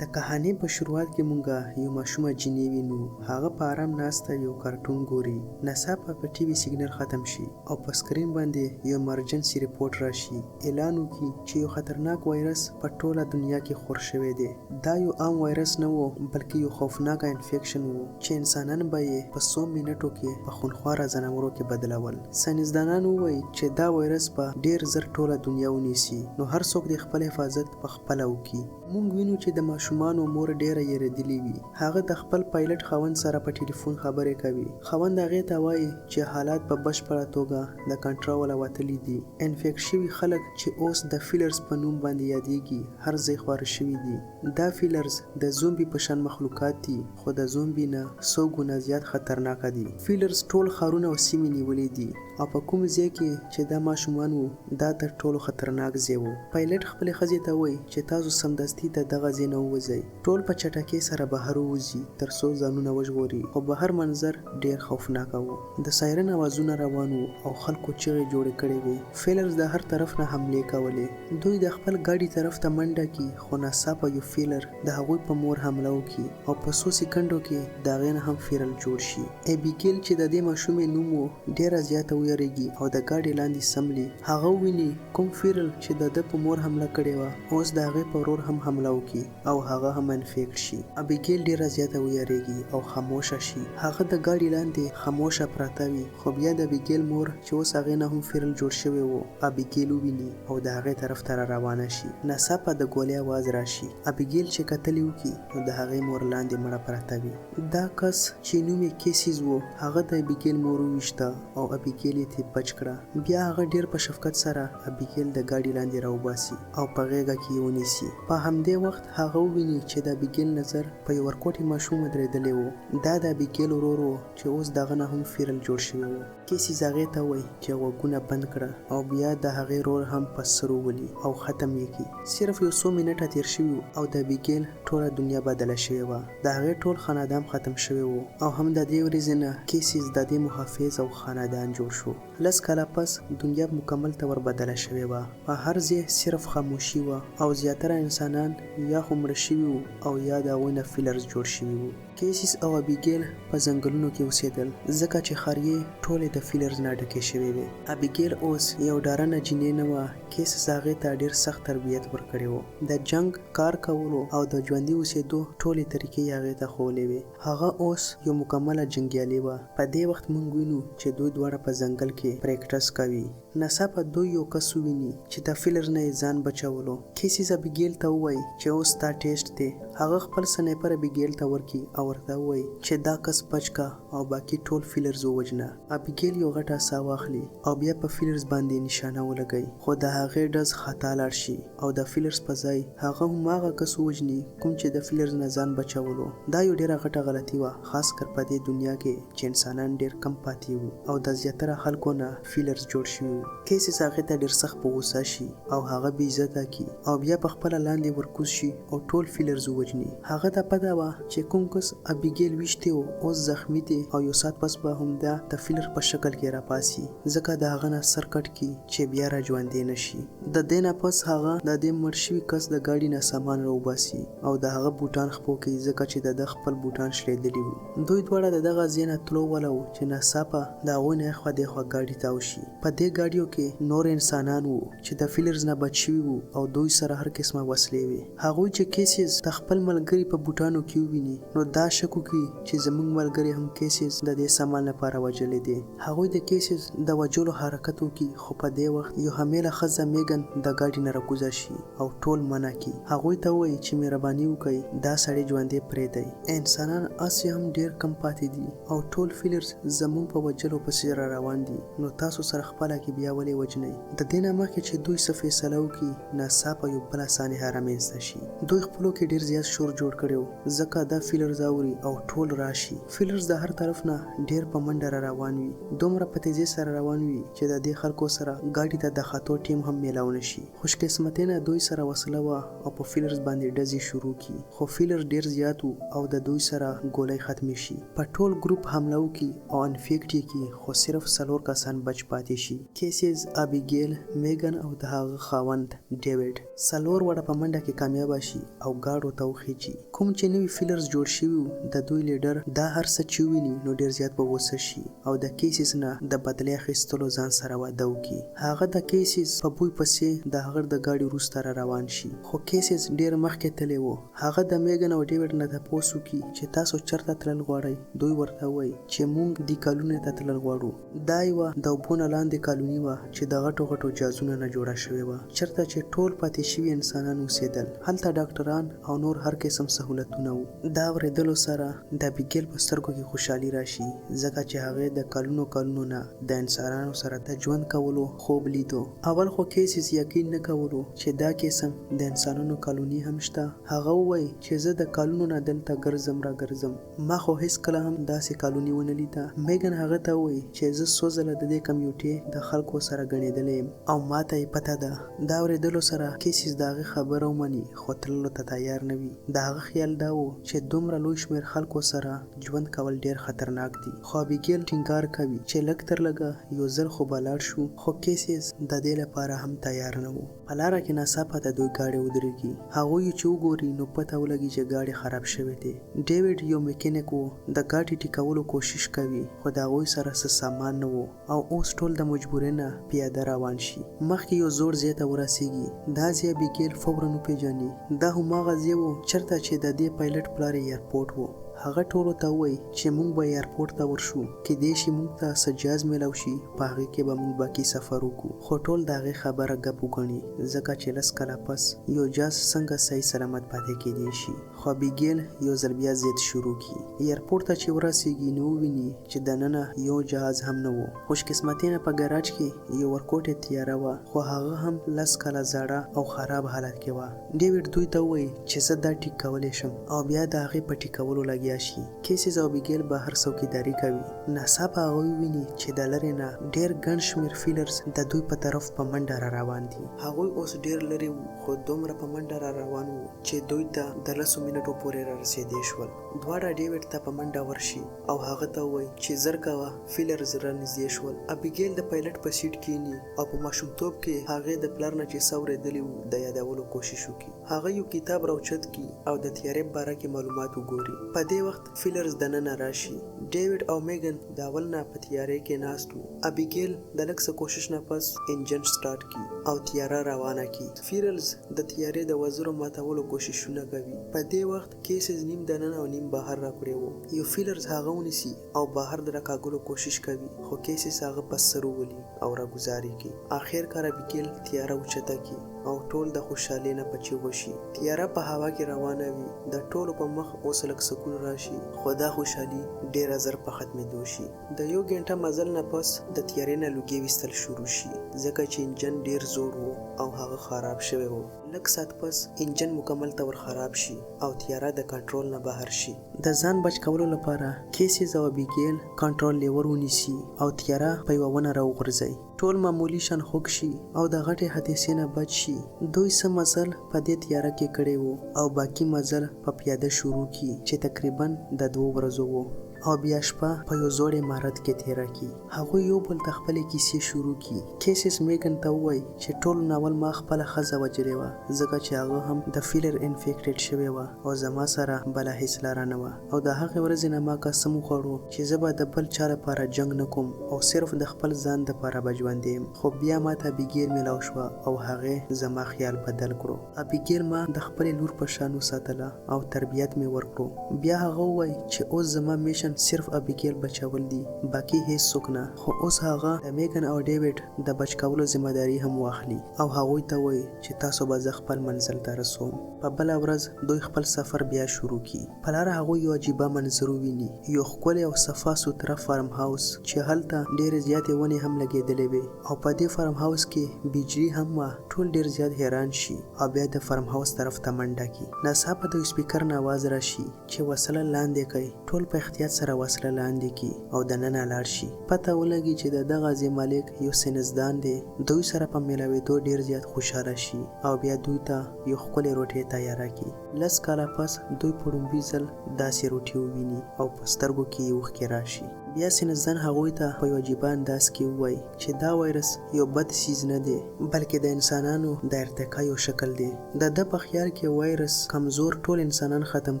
د کهانې په شروعات کې مونږه یو ماشومه جینۍ وینو. هغه په آرام ناسته یو کارټون ګوري. ناڅاپه په ټي وي سیګنل ختم شي او په سکرین باندې یو ایمرجنسي ریپورټ راشي. اعلان وکړي چې یو خطرناک وایرس په ټوله دنیا کې خور شوی دی. دا یو عام وایرس نه و بلکې یو خوفناکه انفیکشن و چې انسانان به یې په 100 منټو کې په خونخواره ځناورو کې بدلول. ساینسدانان وایي چې دا وایرس به ډیر زر ټوله دنیا ونیسي، نو هر څوک د خپل حفاظت په خپله وکړي. مونږ وینو چې د ماشومانو مور ډیره یریدلې وي. هغه د خپل پایلټ خاوند سره په ټلیفون خبرې کوي. خاوند هغې ته وایي چې حالات په بشپړه توګه د کنټروله وتلي دي. انفیکټ شوي خلک چې اوس د فیلرز په نوم باندې یادېږي هر ځای خواره شوي دي. دا فیلرز د زومبي په شان مخلوقات دي، خو د زومبي نه 100 ګونه زیات خطرناکه دي. فیلرز ټول ښارونه او سیمې نیولې دي او په کوم ځای کې چې دا ماشومان وو دا تر ټولو خطرناک ځای و. پایلټ خپلې ښځې ته وایي چې تاسو سمدستي د دغه ځای نه ووځئ. ټول په چټکۍ سره بهر ووځي تر څو ځانونه وژغوري، خو بهر منظر ډیر خوفناکه و. د سایرن اوازونه روان وو او خلکو چیغې جوړې کړې وې. فیلرز د هر طرف نه حملې کولې. دوی د خپل ګاډي طرف ته منډه کړي، خو ناڅاپه یو فیلر د هغوی په مور حمله وکړي او په 100 سکندو کې د هغې نه هم فیرل جوړ شي. ایبیګیل چې د دې ماشومې نوم و ډیره زیاته ویریږي او د ګاډي لاندې سملي. هغه ویني کوم فیرل چې د ده په مور حمله کړې وه اوس د هغې په ورور هم حمله وکړي او هغه هم انفیکټ شي. ابیګیل ډیره زیاته ویریږي او خاموشه شي. هغه د ګاډي لاندې خاموشه پراته وي، خو بیا د ابیګیل مور چې اوس هغې نه هم فیرل جوړ شوی و ابیګیل وویني او د هغې طرف ته را روانه شي. ناڅاپه د ګولۍ اواز راشي. ابیګیل چې کتلې وکړي نو د هغې مور لاندې مړه پراته وي. دا کس چې نوم یې کیسیز و هغه د ابیګیل مور وویشته او ابیګیل یې ترې بچ کړه. بیا هغه ډیر په شفقت سره ابیګیل د ګاډي لاندې راوباسي او په غېږه کې یې ونیسي. په همدې وخت هغه وویني چې د ابیګیل نظر په یو ورکوټي ماشوم ودرېدلی و. دا د ابیګیل ورور و چې اوس دغه نه هم فیرل جوړ شوی و. کیسیز هغې ته وایي چې غوږونه بند کړه او بیا د هغې رور هم په سرو ولي او ختم یې کړي. صرف یو څو منټه تیر شوي او د ابیګیل ټوله دنیا بدله شوې وه. د هغې ټول خاندان ختم شوی و او هم د دې ورځې نه کیسیز د دې محافظ او خاندان جوړ شو. 10 کاله پس دنیا مکمل طور بدله شوې وه. په هر ځای صرف خاموشي وه او زیاتره انسانان یا خو مړه شوي وو او یا د هغوی نه فیلرز جوړ شوي وو. کیسیس او ابیګیل په ځنګلونو کې اوسېدل ځکه چې ښاریې ټولې د فیلرز نه ډکې شوې وې. ابیګیل اوس یو ډارنه جینۍ نه وه. کیسیس هغې ته ډېر سخت تربیت ورکړی و. د جنګ، کار کولو او د ژوندي اوسېدو ټولې طریقې یې هغې ته ښوولې وې. هغه اوس یو مکمله جنګیالي وه. په دې وخت موږ وینو چې دوی دواړه په ځنګل کې پریکټس کوي. ناڅاپه دوی یو کس وویني چې د فیلرز نه یې ځان بچولو. کیسیس ابیګیل ته ووایي چې اوس ستا ټیسټ دی. هغه خپل سنایپر ابیګیل ته ورکړي او ورته ووایي چې دا کس بچ کا او باقي ټول فیلرز ووژنه. ابیګیل یو غټه ساه واخلي او بیا په فیلرز باندې نشانه ولګوي، خو د هغې ډز خطا لاړ شي او د فیلرز په ځای هغه هم هغه کس ووژني کوم چې د فیلرز نه ځان بچولو. دا یو ډیره غټه غلطي وه، خاص کر په دې دنیا کې چې انسانان ډیر کم پاتې وو او د زیاتره خلکو نه فیلرز جوړ شوي وو. کیسیس هغې ته ډیر سخت په غوسه شي او هغه بې عزته کړي او بیا په خپله لاندې ورکوز شي او ټول فیلرز ووژني. هغه ته پته وه چې کوم کس ابیګیل ویشتی و اوس زخمی دی او یو ساعت پس به همدا د فیلر په شکل کې راپاسي، ځکه د هغه نه سر کټ کړي چې بیا را ژوندی نشي. د دې نه پس هغه د دې مړ شوي کس د ګاډي نه سامان راوباسي او د هغه بوټان خپو کوي ځکه چې د ده خپل بوټان شلیدلي وو. دوی دواړه د دغه ځای نه تلو وله وو چې ناڅاپه د هغوی نه اخوا دېخوا ګاډي تاو شي. په دې ګاډیو کې نور انسانان وو چې د فیلرز نه بچ شوي وو او دوی سره هر قسمه وسلې وې. هغوی چې کیسیز د خپل ملګري په بوټانو کې وویني نو دا شک وکړي چې زموږ ملګري هم کیسیز د دې سامان لپاره وژلی دی. هغوی د کیسیز د وژلو حرکت وکړي، خو په دې وخت یو حامله ښځه میګن د ګاډي نه راکوزه شي او ټول منع کړي. هغوی ته ووایي چې مهرباني وکړئ دا سړی ژوندی پرېږدئ. انسانان هسې هم ډېر کم پاتې دي او ټول فیلرز زموږ په وژلو پسې را روان دي، نو تاسو سره خپله کې بیا ولې وژنئ. د دې نه مخکې چې دوی څه فیصله وکړي ناڅاپه یو بله سانحه رامنځته شي. دوی خپلو کې ډېر زیات شور جوړ کړی و ځکه دا فیلرز او واوري او ټول راشي. فیلرز د هر طرف نه ډیر په منډه را روان وي، دومره په تیزی سره روان وي چې د دې خلکو سره ګاډي ته د خاطو ټیم هم میلاو نشي. خوش قسمتۍ نه دوی سره وسله وه او په فیلرز باندې ډزې شروع کی، خو فیلر ډیر زیات او د دوی سره ګولۍ ختمې شي. په ټول ګروپ حمله وکړي او انفیکټ یې کړي، خو صرف 4 کسان بچ پاتې شي. کیسز، ابیګیل، میګن او د هغه خاوند ډیوډ 4 وړه په منډه کې کامیاب شي او ګاډو ته وخیچي. کوم چې نوی فیلرز جوړ شوي د دوی لیډر دا هر څه چې ویني نو ډیر زیات په غوسه شي او د کیسز نه د بدلې اخیستلو ځان سره واده وکړي. هغه د کیسز په بوی پسې د هغه د ګاډي وروسته را روان شي، خو کیسز ډیر مخکې تللی و. هغه د میګن او ډیوډ نه تپوس وکړي چې تاسو چرته تلل غواړئ. دوی ورته وایي چې موږ دې کالونۍ ته تلل غواړو. دا یوه د اوبو نه لاندې کالوني وه چې د غټو غټو جازونو نه جوړه شوې وه، چرته چې ټول پاتې شوي انسانان اوسېدل. هلته ډاکټران او نور هر قسم سهولتونه وو. دا اورېدلو سره د ابیګیل په سترګو کې خوشحالي راشي، ځکه چې هغې د کلونو نه د انسانانو سره د ژوند کولو خوب لیدو. اول خو کیسز یقین نه کولو چې دا قسم د انسانانو کالوني هم شته. هغه ووایي چې زه د کلونو نه دلته ګرځم، ما خو هیڅ کله هم داسې کالوني ونه لیده. میګن هغه ته ووایي چې زه څو ځله د دې کمیونټي د خلکو سره ګڼېدلی یم او ماته یې پته ده. دا اورېدلو سره کیسز د هغې خبره ومني، خو تللو ته تیار نه وي. د هغه خیال دا و چې دومره لوی شمېر خلکو سره ژوند کول ډیر خطرناک دي. خو ابیګیل ټینګار کوي چې لږ تر لږه یو ځل خو به لاړ شو، خو کیسز د دې لپاره هم تیار نه و. په لاره کې ناڅاپه د دوی ګاډی ودرېږي. هغوی چې وګوري نو پته ولګي چې ګاډی خراب شوی دی. ډیوډ یو میکینیک و، د ګاډي ټیکولو کوشش کوي، خو د هغوی سره څه سامان نه و او اوس ټول د مجبورۍ نه پیاده روان شي. مخکې یو زوړ ځای ته ورسېږي. دا ځای ابیګیل فوراً وپېژني. دا هماغه ځای و چېرته چې د دې پایلټ پلار ایرپورټ و. هغه ټولو ته وایي چې موږ به ایرپورټ ته ورشو، کیدای شي موږ ته څه جاز میلاو شي، په هغې کې به موږ باقي سفر وکړو. خو ټول د هغې خبره ګپ وګڼي، ځکه چې 10 کاله پس یو جاز څنګه صحیح سلامت پاتې کیدای شي. خو ابیګیل یو ځل بیا ضد شروع کړي. ایرپورټ ته چې ورسېږي نو وویني چې دننه یو جهاز هم نه و. خوش قسمتۍ نه په ګراج کې یو ورکوټې تیاره وه، خو هغه هم 10 کاله زاړه او خراب حالت کې وه. ډیوډ دوی ته وایي چې زه دا ټیک کولی شم او بیا د هغې په ټیکولو لګیا شي. کیسز او ابیګیل بهر څوکیداري کوي. ناڅاپه هغوی ویني چې د لرې نه ډیر ګڼ شمېر فیلرز د دوی په طرف په منډه را روان دي. هغوی اوس ډیر لرې وو، خو دومره په منډه را روان وو چې دوی ته د 10 منټو پورې را رسېدی شول. دواړه ډیوډ ته په منډه ورشي او هغه ته وایي چې زر کوه، فیلرز را نږدې شول. ابیګیل د پایلټ په سیټ کښېني او په ماشومتوب کې هغې د پلار نه چې څه اورېدلي وو د یادولو کوشش وکړي. هغه یو کتاب راوچت کړي او د تیارې په باره کې معلومات وګوري. په دې وخت فیلرز دننه راشي. ډیوډ او میګن د اول نه په تیارې کې ناست وو. ابیګیل د لږ څه کوشش نه پس انجن سټارټ کړي او تیاره روانه کړي. فیلرز د تیارې د وزرو ماتولو کوششونه کوي. په دې وخت کیسز نیم دننه او نیم بهر راکړی وو. یو فیلرز هغه ونیسي او بهر د راکاږلو کوشش کوي، خو کیسز هغه په سر وولي او راګوزاري کړي. آخر کار ابیګیل تیاره اوچته کړي او ټول د خوشحالۍ نه په چیغو شي. تیاره په هوا کې روانه وي، د ټولو په مخ اوس لږ سکون راشي، خو دا خوشحالي ډیره زر په ختمېدو شي. د یو ګنټه مزل نه پس د تیارې نه لوګي ویستل شروع شي، ځکه چې انجن ډیر زوړ و او هغه خراب شوی و. لږ ساعت پس انجن مکمل طور خراب شي او تیاره د کنټرول نه بهر شي. د ځان بچ کولو لپاره کیسز او ابیګیل کنټرول لیور ونیسي او تیاره په یوه ونه راوغورځوي. ټول معمولی شان خوږ شي او د غټې حادثې نه بچ شي. دوی څه مزل په دې تیاره کې کړی و او باقي مزل په پیاده شروع کی چې تقریبا د 2 ورځو و او بیا شپه په یو زوړ عمارت کې تیره کی. هغوی یو بل ته خپلې کیسې شروع کی. کیسز میګن ته ووایي چې ټول ناول ما خپله ښځه وژلې وه، ځکه چې هغه هم د فیلر انفیکټډ شوې وه او زما سره بله هیڅ لاره نه وه، او د هغې ورځې نه ما قسم وخوړو چې زه به د بل چا لپاره جنګ نه کوم او صرف د خپل ځان دپاره به ژوندی یم. خو بیا ما ته ابیګیل میلاو شوه او هغې زما خیال بدل کړو. ابیګیل ما د خپلې لور په شان وساتله او تربیت مې ورکړو. بیا هغه ووایي چې اوس زما میشن صرف ابیګیل بچول دي، باقي هیڅ څوک نه. خو اوس هغه د میګن او ډیوډ د بچ کولو ذمہداري هم واخلي او هغوی ته وایي چې تاسو به زه خپل منزل ته رسوم. په بله ورځ دوی خپل سفر بیا شروع کی. په لاره هغوی یو عجیبه منظر وویني، یو ښکلی او صفا سوتره فارم هاوس چې هلته ډېرې زیاتې ونې هم لګېدلې وې او په دې فارم هاوس کې بجلی هم وه. ټول ډېر زیات حیران شي او بیا د فارم هاوس طرف ته منډه کړي. ناڅاپه د یو سپیکر نه آواز راشي چې وسله لاندې کړئ. ټول په احتیاط سره وسله لاندې کړي او دننه لاړ شي. پته ولګي چې د دغه ځای مالک یو ساینسدان دی. دوی سره په میلاوېدو ډېر زیات خوشحاله شي او بیا دوی ته یو ښکلې روټۍ تیاره کړي. 10 کاله پس دوی په لومړي ځل داسې روټۍ وویني او په سترګو کې یې اوښکې راشي. بیا ساینسدان هغوی ته په یو عجیبه انداز کې ووایي چې دا وایرس یو بد څیز نه دی، بلکې د انسانانو د ارتقا یو شکل دی. د ده په خیال کې وایرس کمزور ټول انسانان ختم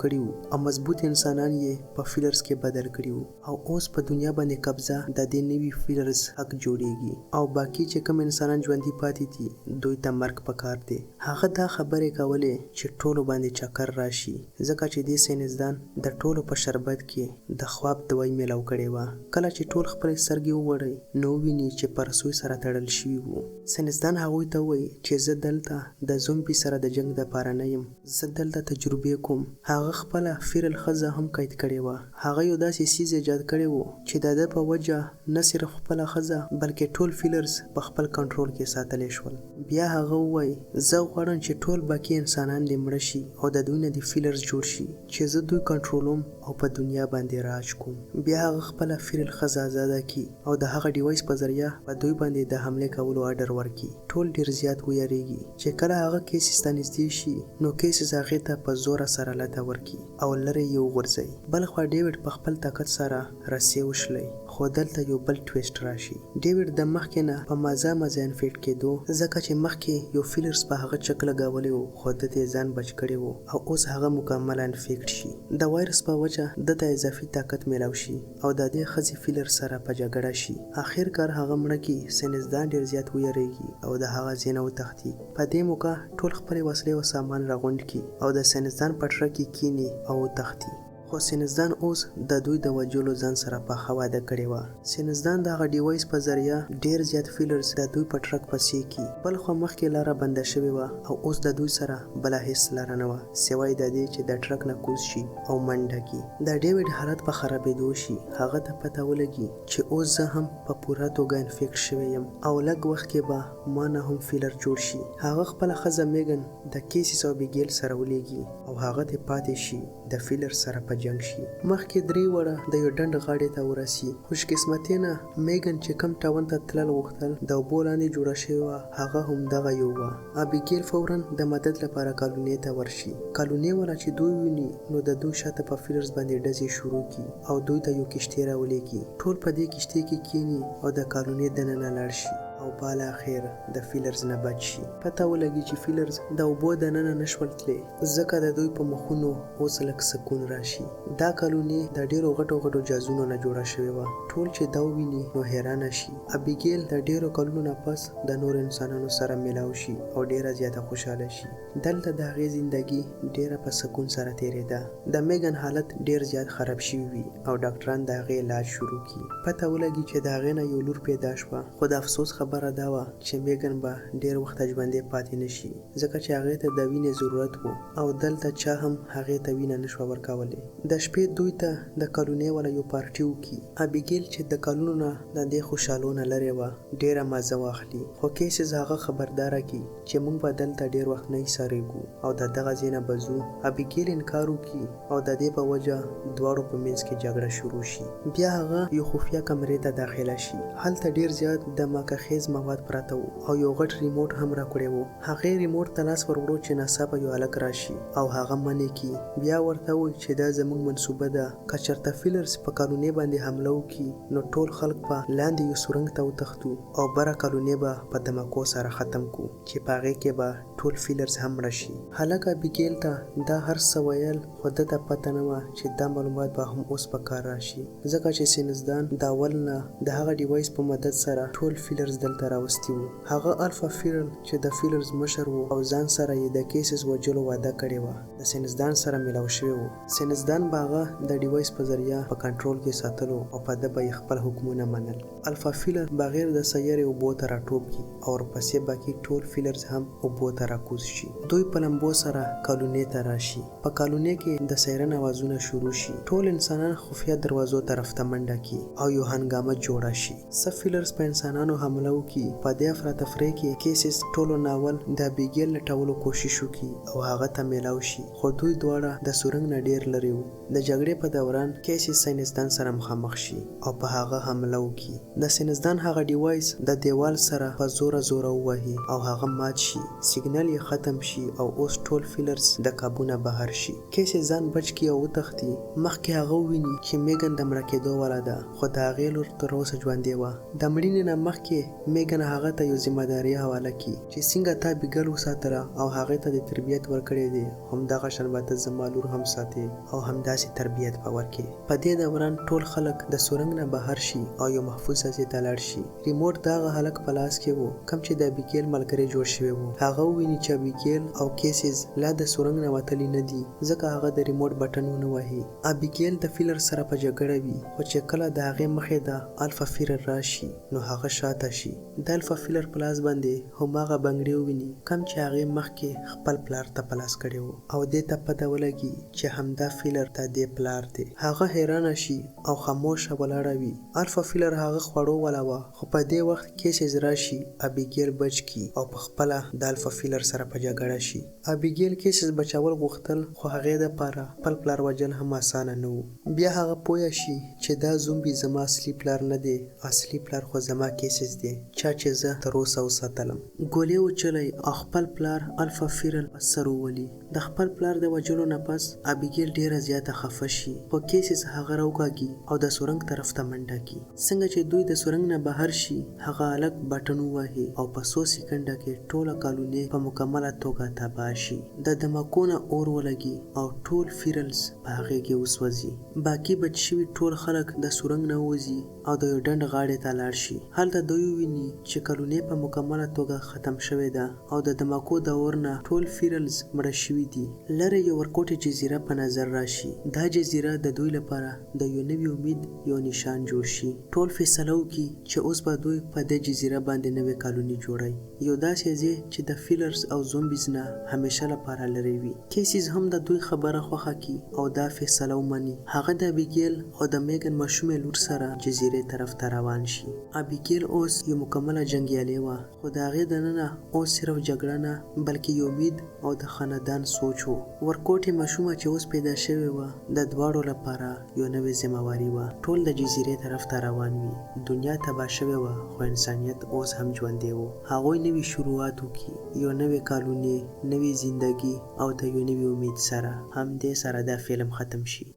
کړي وو او مضبوط انسانان یې په فیلرز کې بدل کړي وو او اوس په دنیا باندې قبضه د دې نوي فیلرز حق جوړیږي او باقي چې کوم انسانان ژوندي پاتې دي دوی ته مرګ پکار دی. هغه دا خبرې کولې چې ټولو باندې چکر راشي، ځکه چې دې ساینسدان د ټولو په شربت کې د خواب دوای میلاو کړې وه. کله چې ټول خپلې سترګې وغړوي نو وویني چې په رسوي سره تړل شوي وو. ساینسدان هغوی ته وایي چې زه دلته د زومبي سره د جنګ دپاره نه یم، زه دلته تجربې کوم. هغه خپله فیرل ښځه هم قید کړې وه. هغه یو داسې څیز ایجاد کړی و چې د ده په وجه نه صرف خپله ښځه بلکې ټول فیلرز په خپل کنټرول کې ساتلی شول. بیا هغه ووایي زه غواړم چې ټول باقي انسانان دې مړه شي او د دوی نه دې فیلرز جوړ شي چې زه دوی کنټرولوم او په دنیا باندې راج کوم. بیا هغه خپله فیرل ښځه آزاده کړي او د هغه ډیوایس په ذریعه په دوی باندې د حملې کولو آرډر ورکړي. ټول ډېر زیات ویریږي چې کله هغه کیسز ته نږدې شي نو کیسز هغې ته په زوره سره لته ورکړي او لرې یې وغورځوي. بل خوا ډیوډ په خپل طاقت سره رسۍ وشلی، خو دلته یو بل ټویسټ راشي. ډیوډ د مخکې نه په مازه مازه انفیکټ کېدو، ځکه چې مخکې یو فیلرز په هغه چک لګولی و خو ده ته یې ځان بچ کړی و او اوس هغه مکمل انفیکټ شي. د وایرس په وجه ده ته اضافي طاقت میلاو شي او د دې ښځې فیلر سره په جګړه شي. آخر کار هغه مړه کړي. ساینسدان ډېر زیات ویریږي او د هغه ځای نه وتښتي. په دې موقع ټول خپلې وسلې او سامان راغونډ کړي او د ساینسدان په ټرک کې کیني او وتښتي. خو ساینسدان اوس د دوی د وژلو ځان سره پخه واده کړې وه. ساینسدان د هغه ډیوایس په ذریعه ډېر زیات فیلرز د دوی په ټرک پسې کړي. بل خو مخکې لاره بنده شوې وه او اوس د دوی سره بله هیڅ لاره نه وه سوای د دې چې د ټرک نه کوز شي او منډه کړي. د ډیوډ حالت په خرابېدو شي. هغه ته پته ولګي چې اوس زه هم په پوره توګه انفیکټ شوی یم او لږ وخت کې به ما نه هم فیلر جوړ شي. هغه خپله ښځه میګن د کیسس او بیګیل سره ولیږي او هغه ته پاتې شي د فیلر سره په جنګ شي. مخکې درې وړه د یو ډنډ غاړې ته ورسي. خوشقسمتۍ نه میګن چې کوم ټاون ته تلل غوښتل د اوبو لاندې جوړه شوې وه هغه همدغه یو وه. ابیګیل فورا د مدد لپاره کالونۍ ته ورشي. کالونۍ والا چې دوی ویني نو د دوی شاته په فیلرز باندې ډزې شروع کړي او دوی ته یو کشتۍ راولېږي. ټول په دې کشتۍ کې کیني او د کالونۍ دننه لاړ شي او بالا اخر د فیلرز نه بچ شي. پته ولګي چې فیلرز د اوبو دننه نشول تللی، ځکه د دوی په مخونو اوس لږ سکون راشي. دا کالونۍ د ډېرو غټو غټو جازونو نه جوړه شوې وه. ټول چې دا وویني نو حیرانه شي. ابیګیل د ډېرو کلونو نه پس د نورو انسانانو سره میلاو شي او ډېره زیاته خوشحاله شي. دلته د هغې زندګي ډېره په سکون سره تېرېده. د میګن حالت ډېر زیات خراب شوي وي او ډاکټران د هغې علاج شروع کړي. پته ولګي چې د هغې نه یو لور پیدا شوه، خو د افسوس خبره دا وه چې میګن به ډېر وخت ژوندی پاتې نه شي، ځکه چې هغې ته د وینې ضرورت و او دلته چا هم هغې ته وینه نه شوه ورکولی. د شپې دوی ته د کالونۍ والا یو پارټي وکړي. ابیګیل چې د کلونو نه د دې خوشحالو نه لرې وه ډېره مزه واخلي، خو کیسز هغه خبرداره کړي چې موږ به دلته ډېر وخت نه ایسارېږو او د دغه ځای نه به ځو. ابیګیل انکار وکړي او د دې په وجه دواړو په منځ کې جګړه شروع شي. بیا هغه یو خفیه کمرې ته داخله شي. هلته ډېر زیات دماغخیز مواد پراته وو او یو غټ ریموټ هم راکړی وو. هغې ریموټ ته لاس ور چې ناڅاپه یو هلک راشي او هغه منې کړي. بیا ورته وایي چې دا زموږ منصوبه ده، که چېرته فیلرز په کالونۍ باندې حمله وکړي نو ټول خلک به لاندې یو سورنګ ته وتښتو او بره کالونۍ به په دمکو سره ختم کړو چې په هغې کې به ټول فیلرز هم مړه شي. هلک ابیګیل ته دا هر څه ویل، خو ده ته پته نه وه چې دا معلومات به هم اوس په کار راشي، ځکه چې ساینسدان د اول نه د هغه ډیوایس په مدد سره ټول فیلرز د دلته راوستي وو. هغه الفا فیرل چې د فیلرز مشر وو او ځان سره یې د کیسز وجلو وعده کړې وه د ساینسدان سره میلاو شوی وو. ساینسدان به هغه د ډیوایس په ذریعه په کنټرول کې ساتلو او په ده به یې خپل حکمونه منل. الفا فیلر بغیر د سیارې اوبو ته راټوپ کړي او ورپسې باقي ټول فیلرز هم اوبو ته راکوز شي. دوی په لمبو سره کالونۍ ته راشي. په کالونۍ کې د سایرن اوازونه شروع شي. ټول انسانان خفیه دروازو طرف ته منډه کړي او یو هنګامه جوړه شي. څه فیلرز په انسانانو حمله وکړي. په دې افراتفری کې کیسز ټولو ناول د ابیګیل لټولو کوشش وکړي او هغه ته میلاو شي، خو دوی دواړه د سورنګ نه ډیر لرې وو. د جګړې په دوران کیسز ساینسدان سره مخامخ شي او په هغه حمله وکړي. د ساینسدان هغه ډیوایس د دیوال سره په زوره ووهي او هغه مات شي. سیګنال یې ختم شي او اوس ټول فیلرز د کابو نه بهر شي. کیسز ځان بچ کړي او وتښتي. مخکې هغه وویني چې میګن د مړه کېدو واله ده، خو د هغې لور تر اوسه ژوندۍ وه. د مړینې نه مخکې میګن هغه ته یو ذمهداري حواله کړي چې څنګه تا بیګل وساتله او هغې ته د تربیت ورکړی دی، همدغه شان به ته زما لور هم ساتې او همداسې تربیت به ورکړې. په دې دوران ټول خلک د سورنګ نه بهر شي او یو محفوظ ځای ته لاړ شي. ریموټ د هغه هلک په لاس کې و کوم چې د ابیګیل ملګری جوړ شوی و. هغه وویني چې ابیګیل او کیسز لا د سورنګ نه وتلي نه دي، ځکه هغه د ریموټ بټن ونه وهي. ابیګیل د فیلر سره په جګړه وي، خو چې کله د هغې مخې د الفا فیلر راشي نو هغه شاته شي. د الفا فیلر په لاس باندې هماغه بنګړی وویني کوم چې هغې مخکې خپل پلار ته په لاس کړی و او دې ته پته ولګي چې همدا فیلر د دې پلار دی. هغه حیرانه شي او خاموشه ولاړه وي. الفا فیلر هغه خوړو ولاوه، خو په دې وخت کیسز راشي، ابیګیل بچ کی او په خپله د الفا فیلر سره په جګړه شي. ابیګیل کیسز بچول غوښتل، خو هغې دپاره خپل پلار وجل هم اسانه نه و. بیا هغه پوه شي چې دا زومبي زما اصلي پلار نه دی، اصلي پلار خو زما کیسز دی، چا چې زه تر اوسه وساتلم. ګولې وچلی او خپل پلار الفا فیرل په سر وولي. د خپل پلار د وجلو نه پس ابیګیل ډیره زیاته خفه شي، خو کیسز هغه راوکاږي او د سورنګ طرف ته منډه کړي. څنګه چې دوی د سورنګ نه بهر شي، هغه هلک بټن ووهي او په 100 سکنډه کې ټوله کالونۍ په مکمله توګه تباه شي. د دمکو نه اور ولګي او ټول فیرلز په هغې کې وسوځي. باقي بچ شوي ټول خلک د سورنګ نه ووځي او د یو ډنډ غاړې ته لاړ شي. هلته دوی وویني چې کالونۍ په مکمله توګه ختم شوې ده او د دمکو د اور نه ټول فیرلز مړه شوي دي. لرې یو ورکوټې جزیره په نظر راشي. دا جزیره د دوی لپاره د یو نوي امید یو نشان جوړ شي. ټول فیصله وکړي چې اوس به دوی په دې جزیره باندې نوې کالونۍ جوړوي، یو داسې ځای چې د فیلرز او زومبیز نه همیشه لپاره لرې وي. کیسز هم د دوی خبره خوښه کړي او دا فیصله ومني. هغه د ابیګیل او د میګن ماشومې لور سره جزیرې طرف ته روان شي. ابیګیل اوس یو مکمله جنګیالې وه، خو د هغې دننه اوس صرف جګړه نه بلکې یو امید او د خاندان سوچ و. ورکوټې ماشومه چې اوس پیدا شوې وه د دواړو لپاره یو نوې ذمهواري وه. ټول د جزیرې طرف ته روان وي. دنیا تباه شوې وه، خو انسانیت اوس هم ژوندی و. هغوی نوي شروعات وکړي، یو نوې کالونۍ، نوې زندګي او د یو نوي امید سره. همدې سره دا فلم ختم شي.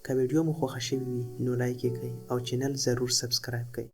که ویډیو مو خوښه شوې وي نو لایک یې کړئ او چینل ضرور سبسکرایب کړئ.